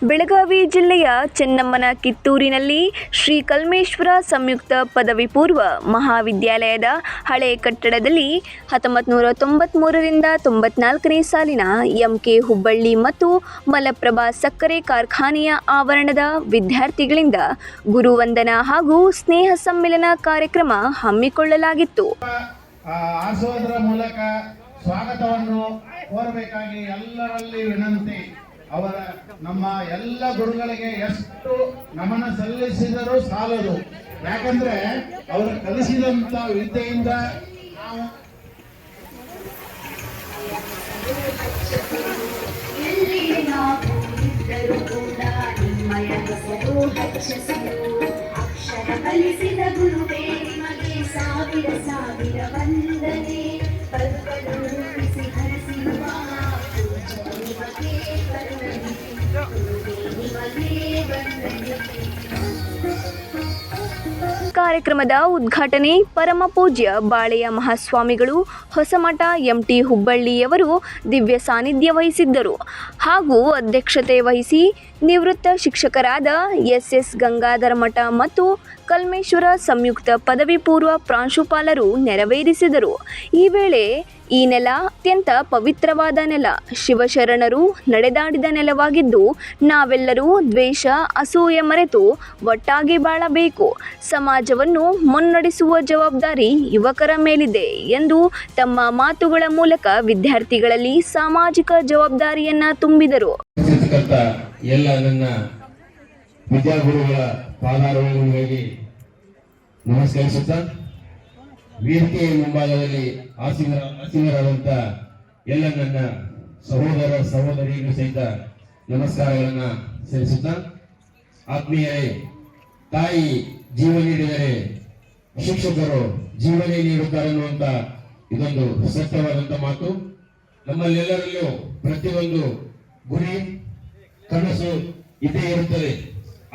ಬೆಳಗಾವಿ ಜಿಲ್ಲೆಯ ಚೆನ್ನಮ್ಮನ ಕಿತ್ತೂರಿನಲ್ಲಿ ಶ್ರೀ ಕಲ್ಮೇಶ್ವರ ಸಂಯುಕ್ತ ಪದವಿ ಪೂರ್ವ ಮಹಾವಿದ್ಯಾಲಯದ ಹಳೆ ಕಟ್ಟಡದಲ್ಲಿ 1993ರಿಂದ 94ನೇ ಸಾಲಿನ ಎಂಕೆ ಹುಬ್ಬಳ್ಳಿ ಮತ್ತು ಮಲಪ್ರಭಾ ಸಕ್ಕರೆ ಕಾರ್ಖಾನೆಯ ಆವರಣದ ವಿದ್ಯಾರ್ಥಿಗಳಿಂದ ಗುರುವಂದನಾ ಹಾಗೂ ಸ್ನೇಹ ಸಮ್ಮಿಲನ ಕಾರ್ಯಕ್ರಮ ಹಮ್ಮಿಕೊಳ್ಳಲಾಗಿತ್ತು. ಆರಿಸುವುದರ ಮೂಲಕ ಸ್ವಾಗತವನ್ನು ಕೋರಬೇಕಾಗಿ ಎಲ್ಲರಲ್ಲಿ ವಿನಂತಿ. ಅವರ ನಮ್ಮ ಎಲ್ಲ ಗುರುಗಳಿಗೆ ಎಷ್ಟು ನಮನ ಸಲ್ಲಿಸಿದರೂ ಸಾಲದು. ಯಾಕಂದ್ರೆ ಅವರು ಕಲಿಸಿದಂತ ವಿದ್ಯೆಯಿಂದ ನಾವು ಅಕ್ಷರ ಕಲಿಸಿದ ಗುರುವೇ ನಿಮಗೆ ಸಾವಿರ ಸಾವಿರ ವಂದನೆ. ಕಾರ್ಯಕ್ರಮದ ಉದ್ಘಾಟನೆ ಪರಮ ಪೂಜ್ಯ ಬಾಳೆಯ ಮಹಾಸ್ವಾಮಿಗಳು ಹೊಸಮಠ ಎಂಟಿ ಹುಬ್ಬಳ್ಳಿಯವರು ದಿವ್ಯ ಸಾನ್ನಿಧ್ಯ ವಹಿಸಿದ್ದರು ಹಾಗೂ ಅಧ್ಯಕ್ಷತೆ ವಹಿಸಿ ನಿವೃತ್ತ ಶಿಕ್ಷಕರಾದ ಎಸ್ ಗಂಗಾಧರ ಮಠ ಮತ್ತು ಕಲ್ಮೇಶ್ವರ ಸಂಯುಕ್ತ ಪದವಿ ಪೂರ್ವ ಪ್ರಾಂಶುಪಾಲರು ನೆರವೇರಿಸಿದರು. ಈ ವೇಳೆ ಈ ನೆಲ ಅತ್ಯಂತ ಪವಿತ್ರವಾದ ನೆಲ, ಶಿವಶರಣರು ನಡೆದಾಡಿದ ನೆಲವಾಗಿದ್ದು ನಾವೆಲ್ಲರೂ ದ್ವೇಷ ಅಸೂಯೆ ಮರೆತು ಒಟ್ಟಾಗಿ ಬಾಳಬೇಕು. ಸಮಾಜವನ್ನು ಮುನ್ನಡೆಸುವ ಜವಾಬ್ದಾರಿ ಯುವಕರ ಮೇಲಿದೆ ಎಂದು ತಮ್ಮ ಮಾತುಗಳ ಮೂಲಕ ವಿದ್ಯಾರ್ಥಿಗಳಲ್ಲಿ ಸಾಮಾಜಿಕ ಜವಾಬ್ದಾರಿಯನ್ನ ತುಂಬಿದರು. ಎಲ್ಲ ನನ್ನ ವಿದ್ಯಾಗುರುಗಳ ಪಾದಾರವಿಂದಗಳಿಗೆ ನಮಸ್ಕರಿಸುತ್ತಾ, ವೇದಿಕೆಯ ಮುಂಭಾಗದಲ್ಲಿ ಆಸೀನರಾದಂಥ ಎಲ್ಲ ನನ್ನ ಸಹೋದರ ಸಹೋದರಿಯರು ಸಹಿತ ನಮಸ್ಕಾರಗಳನ್ನ ಸಲ್ಲಿಸುತ್ತಾ, ಆತ್ಮೀಯರೇ, ತಾಯಿ ಜೀವ ನೀಡಿದರೆ ಶಿಕ್ಷಕರು ಜೀವನೇ ನೀಡುತ್ತಾರೆ ಅನ್ನುವಂತ ಇದೊಂದು ಸತ್ಯವಾದಂತ ಮಾತು. ನಮ್ಮಲ್ಲೆಲ್ಲರಲ್ಲೂ ಪ್ರತಿಯೊಂದು ಗುರಿ ಕನಸು ಇದೇ ಇರುತ್ತದೆ.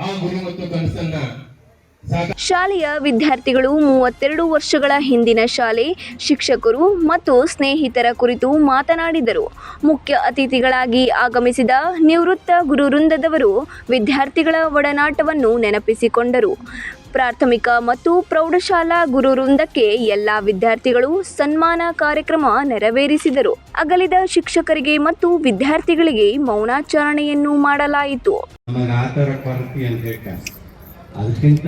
ಆ ಗುರಿ ಮತ್ತು ಕನಸನ್ನ ಶಾಲೆಯ ವಿದ್ಯಾರ್ಥಿಗಳು 32 ವರ್ಷಗಳ ಹಿಂದಿನ ಶಾಲೆ, ಶಿಕ್ಷಕರು ಮತ್ತು ಸ್ನೇಹಿತರ ಕುರಿತು ಮಾತನಾಡಿದರು. ಮುಖ್ಯ ಅತಿಥಿಗಳಾಗಿ ಆಗಮಿಸಿದ ನಿವೃತ್ತ ಗುರುವೃಂದದವರು ವಿದ್ಯಾರ್ಥಿಗಳ ಒಡನಾಟವನ್ನು ನೆನಪಿಸಿಕೊಂಡರು. ಪ್ರಾಥಮಿಕ ಮತ್ತು ಪ್ರೌಢಶಾಲಾ ಗುರುವೃಂದಕ್ಕೆ ಎಲ್ಲ ವಿದ್ಯಾರ್ಥಿಗಳು ಸನ್ಮಾನ ಕಾರ್ಯಕ್ರಮ ನೆರವೇರಿಸಿದರು. ಅಗಲಿದ ಶಿಕ್ಷಕರಿಗೆ ಮತ್ತು ವಿದ್ಯಾರ್ಥಿಗಳಿಗೆ ಮೌನಾಚರಣೆಯನ್ನು ಮಾಡಲಾಯಿತು. ಅದಕ್ಕಿಂತ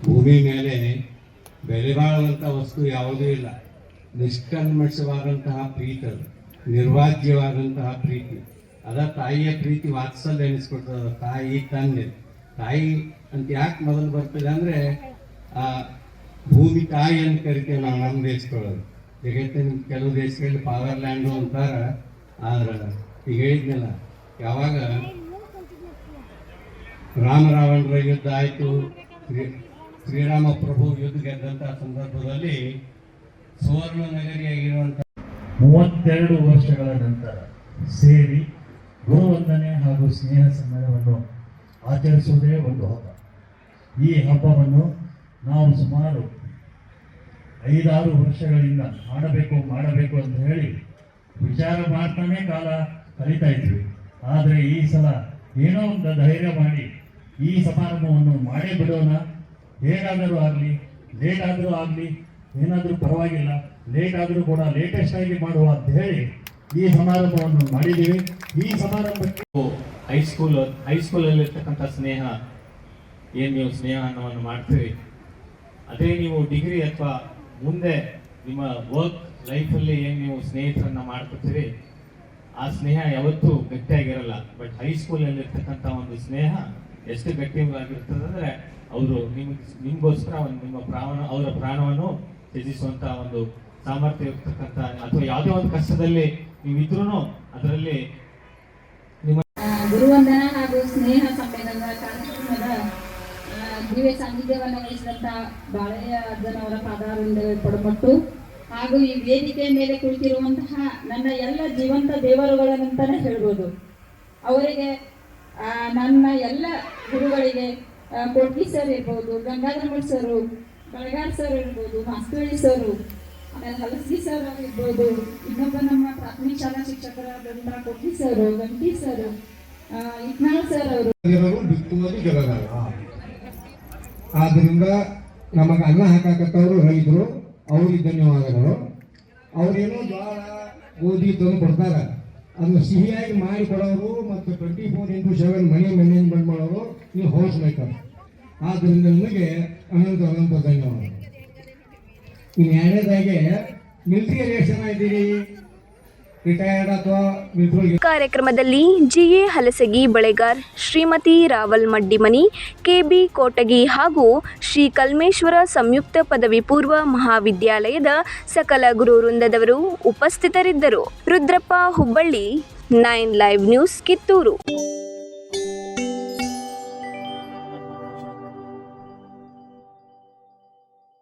ಭೂಮಿ ಮೇಲೆ ಬೆಲೆ ಬಾಳುವಂಥ ವಸ್ತು ಯಾವುದೂ ಇಲ್ಲ. ನಿಷ್ಕಲ್ಮಶವಾದಂತಹ ಪ್ರೀತಿ, ಅದು ನಿರ್ವಾಜ್ಯವಾದಂತಹ ಪ್ರೀತಿ, ಅದ ತಾಯಿಯ ಪ್ರೀತಿ ವಾತ್ಸಲ್ಯ ಎನಿಸ್ಕೊಡ್ತದ. ತಾಯಿ ತಂದೆ, ತಾಯಿ ಅಂತ ಯಾಕೆ ಮೊದಲು ಬರ್ತದೆ ಅಂದರೆ ಆ ಭೂಮಿ ತಾಯಿ ಅಂತ ಕರಿತೇವೆ ನಾವು ನಮ್ಮ ದೇಶದೊಳಗೆ. ಜಗತ್ತಿನ ಕೆಲವು ದೇಶಗಳಲ್ಲಿ ಪವರ್ ಲ್ಯಾಂಡು ಅಂತಾರ. ಆದ್ರೆ ಈಗ ಹೇಳಿದ್ನಲ್ಲ, ಯಾವಾಗ ರಾಮರಾವಣರ ಯುದ್ಧ ಆಯಿತು, ಶ್ರೀರಾಮ ಪ್ರಭು ಯುದ್ಧ ಗೆದ್ದಂಥ ಸಂದರ್ಭದಲ್ಲಿ ಸುವರ್ಣ ನಗರಿಯಾಗಿರುವಂಥ 32 ವರ್ಷಗಳ ನಂತರ ಸೇರಿ ಗುರುವಂದನೆ ಹಾಗೂ ಸ್ನೇಹ ಸಮ್ಮೇಳನವನ್ನು ಆಚರಿಸುವುದೇ ಒಂದು ಹಬ್ಬ. ಈ ಹಬ್ಬವನ್ನು ನಾವು ಸುಮಾರು 5-6 ವರ್ಷಗಳಿಂದ ಮಾಡಬೇಕು ಅಂತ ಹೇಳಿ ವಿಚಾರ ಮಾಡ್ತಾನೆ ಕಾಲ ಕಳೀತಾ ಇದ್ವಿ. ಆದರೆ ಈ ಸಲ ಏನೋ ಒಂದು ಧೈರ್ಯ ಮಾಡಿ ಈ ಸಮಾರಂಭವನ್ನು ಮಾಡೇ ಬಿಡೋಣ. ಹೇಗಾದರೂ ಆಗಲಿ, ಲೇಟ್ ಆದರೂ ಆಗಲಿ, ಏನಾದರೂ ಪರವಾಗಿಲ್ಲ, ಲೇಟ್ ಆದರೂ ಕೂಡ ಲೇಟೆಸ್ಟ್ ಆಗಿ ಮಾಡುವ ಅಂತ ಹೇಳಿ ಈ ಸಮಾರಂಭವನ್ನು ಮಾಡಿದ್ದೀವಿ. ಈ ಸಮಾರಂಭಕ್ಕೆ ಹೈಸ್ಕೂಲಲ್ಲಿರ್ತಕ್ಕಂಥ ಸ್ನೇಹ ಏನು ನೀವು ಸ್ನೇಹ ಅನ್ನೋವನ್ನು ಮಾಡ್ತೀರಿ, ಅದೇ ನೀವು ಡಿಗ್ರಿ ಅಥವಾ ಮುಂದೆ ನಿಮ್ಮ ವರ್ಕ್ ಲೈಫಲ್ಲಿ ಏನು ನೀವು ಸ್ನೇಹಿತರನ್ನ ಮಾಡ್ಕೊತೀರಿ, ಆ ಸ್ನೇಹ ಯಾವತ್ತೂ ಗಟ್ಟಿಯಾಗಿರಲ್ಲ. ಬಟ್ ಹೈಸ್ಕೂಲಲ್ಲಿರ್ತಕ್ಕಂಥ ಒಂದು ಸ್ನೇಹ ಎಷ್ಟು ಗಟ್ಟಿಯಾಗಿರ್ತದೆ ಅಂದರೆ ಅವರು ನಿಮಗೋಸ್ಕರ ಅವರ ಪ್ರಾಣವನ್ನು ತ್ಯಜಿಸುವಂಥ ಒಂದು ಸಾಮರ್ಥ್ಯ ಇರ್ತಕ್ಕಂಥ, ಅಥವಾ ಯಾವುದೇ ಒಂದು ಕಷ್ಟದಲ್ಲಿ ನೀವಿದ್ರೂ ಅದರಲ್ಲಿ ಗುರುವಂದನಾ ಹಾಗೂ ಸ್ನೇಹ ಸಮ್ಮೇಳನದ ಕಾರ್ಯಕ್ರಮದ ದಿವ್ಯ ಸಾನ್ನಿಧ್ಯವನ್ನು ವಹಿಸಿದಂಥ ಬಾಳೆಯ ಅಜ್ಜನವರ ಪಾದಾರವಿಂದವೇ ಪಡಮಟ್ಟು ಹಾಗೂ ಈ ವೇದಿಕೆಯ ಮೇಲೆ ಕುಳಿತಿರುವಂತಹ ನನ್ನ ಎಲ್ಲ ಜೀವಂತ ದೇವರುಗಳನ್ನಂತಾನೆ ಹೇಳ್ಬೋದು. ಅವರಿಗೆ ನನ್ನ ಎಲ್ಲ ಗುರುಗಳಿಗೆ ಕೊಡ್ಗಿ ಸರ್ ಇರ್ಬೋದು, ಗಂಗಾಧರ ಮಠ ಸರು, ಬಳಗಾರ್ ಸರ್ ಇರ್ಬೋದು, ಮಾಸ್ತಳಿ ಸರು, ಆಮೇಲೆ ಹಲಸ್ಗಿ ಸರ್ ಇರ್ಬೋದು, ಇನ್ನೊಬ್ಬ ನಮ್ಮ ಪ್ರಾಥಮಿಕ ಶಾಲಾ ಶಿಕ್ಷಕರಾದಂಥ ಕೊಡ್ಗಿ ಸರು, ಗಂಟಿ ಸರು, ಇಕ್ನಾಳ್ ಸರ್ ಅವರು ಗೆಲ್ಲರು ಬಿತ್ತುವುದು ಗೆಲ್ಲಲ್ಲ. ಆದ್ದರಿಂದ ನಮಗೆ ಅನ್ನ ಹಾಕಾಕತ್ತವರು ರೈತರು, ಅವ್ರಿಗೆ ಧನ್ಯವಾದಗಳು. ಅವ್ರೇನೋ ಜೋಳ ಗೋಧಿ ತಂದು ಕೊಡ್ತಾರೆ, ಅದನ್ನ ಸಿಹಿಯಾಗಿ ಮಾಡಿ ಕೊಡೋರು ಮತ್ತು 24x7 ಮನೆ ಮ್ಯಾನೇಜ್ಮೆಂಟ್ ಮಾಡೋರು ನೀವು ಹೌಸ್ ಮೇಕರ್. ಆದ್ದರಿಂದ ನಿಮಗೆ ಅನಂತ ಧನ್ಯವಾದ. ಇನ್ನು ಎರಡನೇದಾಗಿ ಮಿಲಿಟರಿಯಲ್ಲಿ ಎಷ್ಟು ಜನ ಇದ್ದೀರಿ, ರಿಟೈರ್ಡ್ ಅಥವಾ ಮಿಲಿಟರಿ? ಕಾರ್ಯಕ್ರಮದಲ್ಲಿ ಜಿಎ ಹಲಸಗಿ ಬಳೆಗಾರ್, ಶ್ರೀಮತಿ ರಾವಲ್ ಮಡ್ಡಿಮನಿ, ಕೆಬಿ ಕೋಟಗಿ ಹಾಗೂ ಶ್ರೀ ಕಲ್ಮೇಶ್ವರ ಸಂಯುಕ್ತ ಪದವಿ ಪೂರ್ವ ಮಹಾವಿದ್ಯಾಲಯದ ಸಕಲ ಗುರು ವೃಂದದವರು ಉಪಸ್ಥಿತರಿದ್ದರು. Rudrappa Hubballi, 9 live news, Kittur.